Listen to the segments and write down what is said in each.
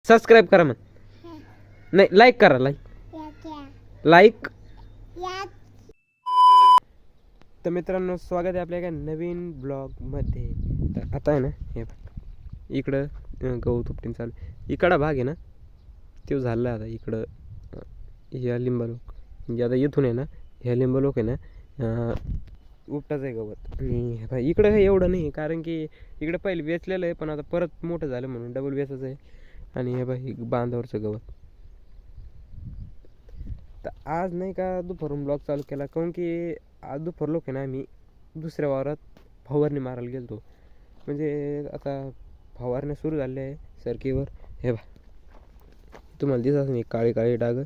Subscribe करा मग. नाही, लाईक करा. लाईक. तर मित्रांनो, स्वागत आहे आपल्या एका नवीन ब्लॉगमध्ये. तर आता आहे ना, हे इकडं गहू उपटून चालू. इकडा भाग आहे ना, तो झाला आता. इकडं ह्या लिंबालोक म्हणजे आता इथून आहे ना, ह्या लिंबालोक आहे ना, उपटाचं आहे गवत. आणि इकडं काही एवढं नाही, कारण की इकडं पहिले वेचलेलं आहे, पण आता परत मोठं झालं म्हणून डबल वेचायचं आहे. आणि हे बाई बांधावरचं गवत. तर आज नाही का दुपारून ब्लॉग चालू केला, काऊन की आज दुपार लोक आहे ना, आम्ही दुसऱ्या वावरात फवारणी मारायला गेलो. म्हणजे आता फवारण्या सुरू झाल्या आहे सरकीवर. हे बा तुम्हाला दिसत नाही काळी काळी डाग,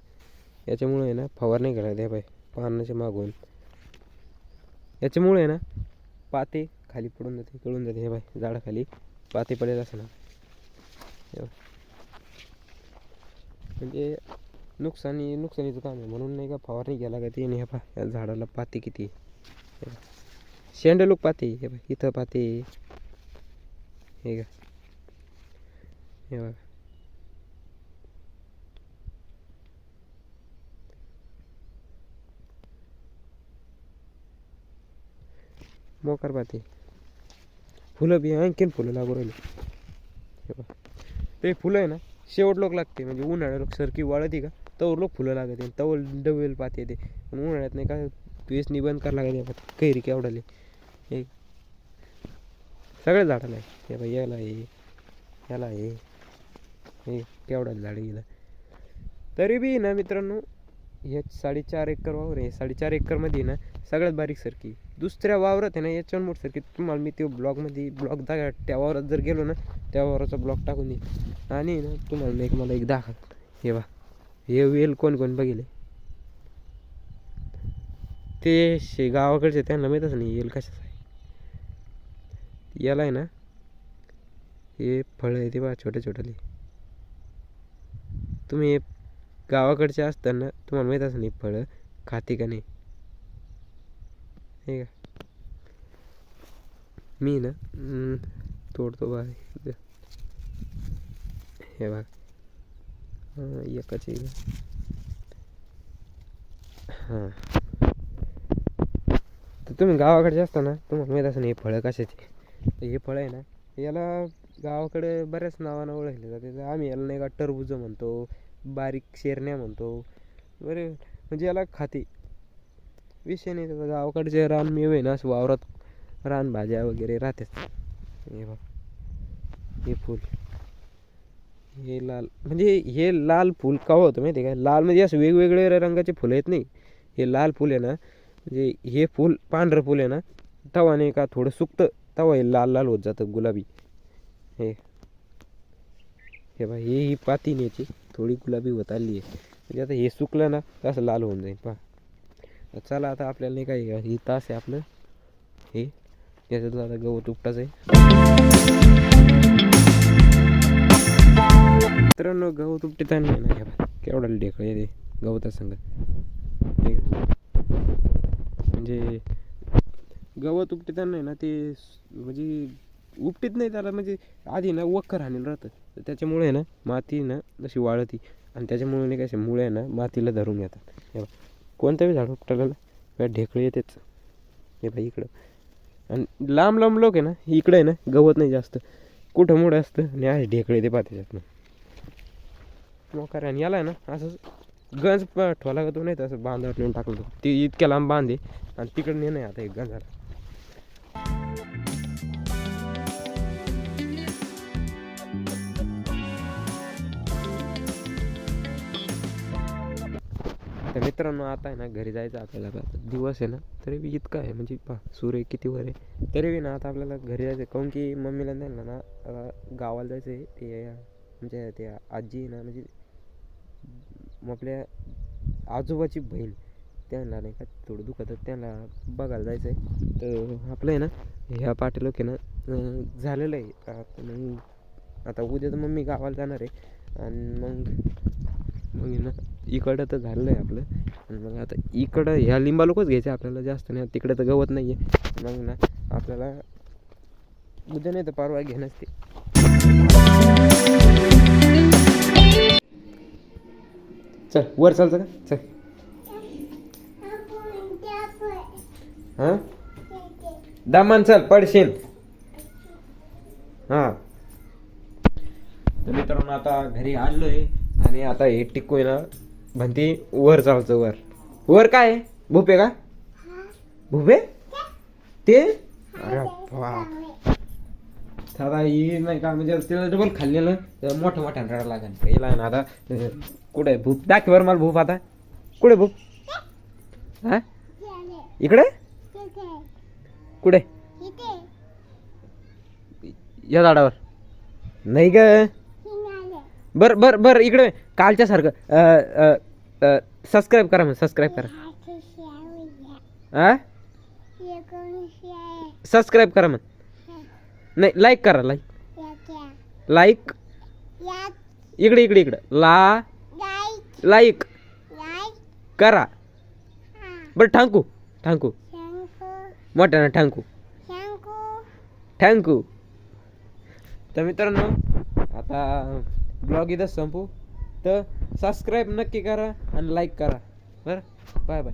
याच्यामुळे आहे ना फवारणी करायला. हे बाई पानाच्या मागून याच्यामुळे आहे ना पाते खाली पडून जाते, कळून जाते. हे बाई झाडाखाली पाते पडेल असं ना, म्हणजे नुकसानीचं काम आहे. म्हणून नाही का फवारणी घ्यायला का ते. नाही हे पा या झाडाला पाती किती शेंडे लोक पाते. हे बा इथं पाते. हे का हे बघा, मोकार पाते. फुलं बी आणखीन फुलं लागू राहिली. हे बा ते फुलं आहे ना शेवट लोक लागते. म्हणजे उन्हाळ्यात लोक सरकी वाळती का तवर लोक फुलं लागते, तवर डबेल पाते येते. पण उन्हाळ्यात नाही का वेचणी बंद करायला लागते. कैरी केवढाले हे सगळ्या झाडाला आहे. हे बाई याला आहे, याला आहे, हे केवढा झाड गेलं. तरी बी ना मित्रांनो, हे 4.5 एकर वावर आहे. 4.5 एकरमध्ये ना सगळ्यात बारीक सरकी. दुसऱ्या वावरात आहे ना याच्यावर मोठ सरकी. तुम्हाला मी ते ब्लॉगमध्ये ब्लॉग दाखवा. त्या वावरात जर गेलो ना, त्या वावराचा ब्लॉग टाकून दे. आणि ना तुम्हाला मला एक दाखव. हे बा हे वेल कोण बघितले ते गावाकडचे, त्यांना माहीतच नाही येईल कशाचं आहे. याला आहे ना हे फळं आहे ते बा छोटे छोटेले. तुम्ही गावाकडचे असताना तुम्हाला माहीतच नाही फळं खाते का नाही. हे का मी ना तोडतो बा. हे बघ एकाचे हां. तर तुम्ही गावाकडचे असताना तुम्हाला माहीत असं नाही हे फळं कशाचे. तर हे फळं आहे ना, याला गावाकडे बऱ्याच नावानं ओळखले जाते. आम्ही याला नाही का टरबूज म्हणतो, बारीक शेरण्या म्हणतो. बरे म्हणजे याला खाते विषय नाही त्याचा. गावाकडचे रानमेवे आहे ना, असं वावरात रानभाज्या वगैरे राहतेच. हे बघ हे फूल, हे लाल. म्हणजे हे लाल फूल का होतं माहिती आहे का. लाल म्हणजे असं वेगवेगळे रंगाचे फुलं येत नाही. हे लाल फूल आहे ना, म्हणजे हे फूल पांढरं फूल आहे ना, तवा नाही का थोडं सुकतं तवा हे लाल लाल होत जातं गुलाबी. हे हे बा ही पाती याची थोडी गुलाबी होत आली आहे. म्हणजे आता हे सुकलं ना तर असं लाल होऊन जाईल. पहा चला आता आपल्याला नाही काय ही तास आहे आपलं. हे याच्यातलं आता गवत उपटाचं आहे. मित्रांनो गवत उपटताना आहे ना, हे बा केवढा ढेकळे येते गवतासंग. म्हणजे गवत उपटताना आहे ना ते म्हणजे उपटीत नाही त्याला. म्हणजे आधी ना वक्कर हाणेल राहतं, तर त्याच्यामुळे ना माती ना जशी वाळती आणि त्याच्यामुळे नाही कसे मुळे ना मातीला धरून येतात. हे बा कोणतं बी झाड उपटायला ना ढेकळे येतेच. हे बा इकडं आणि लांब लांब लोक आहे ना, इकडं आहे ना गवत नाही जास्त, कुठं मुळे असतं आणि असे ढेकळे ते पाहते त्यातनं मोकार. आणि याला आहे ना असं गंज ठोला का तो नाही, तर असं बांधावर नेऊन टाकलं ते इतक्या लांब बांधे आणि तिकडं नाही आता एक गंजाला. तर मित्रांनो आता आहे ना घरी जायचं आपल्याला. आता दिवस आहे ना तरी बी इतका आहे, म्हणजे पहा सूर्य किती वर आहे तरी बी ना आता आपल्याला घरी जायचं आहे. काऊन की मम्मीला त्यांना ना गावाला जायचं आहे. ते म्हणजे ते आजी आहे ना, म्हणजे आपल्या आजोबाची बहीण, त्यांना नाही का थोडं दुखत त्यांना बघायला जायचं आहे. तर आपलं आहे ना ह्या पाटीलोक आहे ना झालेलं आहे. मग आता उद्या तर मम्मी गावाला जाणार आहे. आणि मग ना इकडं तर झालेलं आहे आपलं. आणि मग आता इकडं ह्या लिंबा लोकच घ्यायचं आपल्याला, जास्त नाही. तिकडे तर गवत नाही आहे. मग ना आपल्याला उद्या नाही तर परवा घेणंच ते. चल वर चालतं का चल. हां दामान चल पडशील. हां तर मित्रांनो आता घरी आलोय आणि आता हे टिकू ना म्हणते वर जायचं वर. वर काय आहे? भुपे का भुपे ते अरे बाप. दादा ही नाही का म्हणजे त्याला डबल खाल्लेलं तर मोठं मोठ्या रडा लागेल पहिला ना. आता कुठे आहे भूप दाखव बरं मला भूप. आता कुठे भूप? हा इकडे कुठे या झाडावर नाही ग. बर बर बर इकडे कालच्या सारखं सबस्क्राईब करा मग सबस्क्राईब करा. हा सबस्क्राईब करा मग. नाही लाईक करा लाईक इकडे इकडे इकडे लाईक करा बरं. थांकू थांकू मोठ्यानं थँक्यू थँक्यू. तर मित्रांनो आता ब्लॉग इथंच संपू. तर सबस्क्राईब नक्की करा आणि लाईक करा बरं. Bye bye.